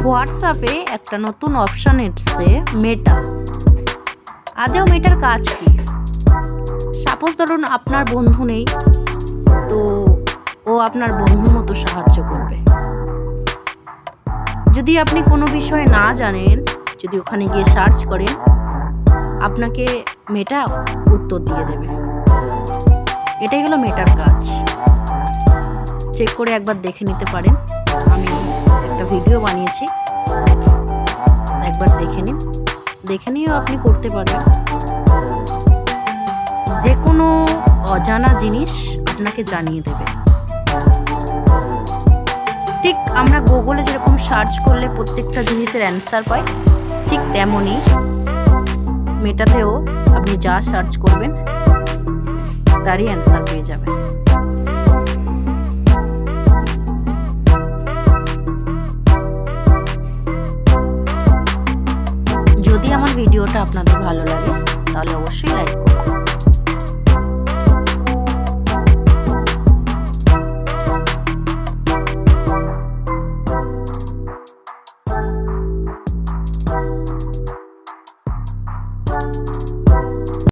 হোয়াটসঅ্যাপে একটা নতুন অপশান এসছে, মেটা। আদেও মেটার কাজ কি? সাপোজ ধরুন আপনার বন্ধু নেই, তো ও আপনার বন্ধুর মতো সাহায্য করবে। যদি আপনি কোনো বিষয়ে না জানেন, যদি ওখানে গিয়ে সার্চ করেন, আপনাকে মেটা উত্তর দিয়ে দেবে। এটাই হলো মেটার কাজ। চেক করে একবার দেখে নিতে পারেন। আমি একটা ভিডিও বানিয়েছি, একবার দেখে নিন। দেখে নিয়েও আপনি করতে পারেন। যে কোনো অজানা জিনিস আপনাকে জানিয়ে দেবে। ঠিক আমরা গুগলে যেরকম সার্চ করলে প্রত্যেকটা জিনিসের অ্যান্সার পাই, ঠিক তেমনই মেটাতেও আপনি যা সার্চ করবেন তারই অ্যান্সার পেয়ে যাবেন। যদি আমার ভিডিওটা আপনাদের ভালো লাগে তাহলে অবশ্যই লাইক করুন।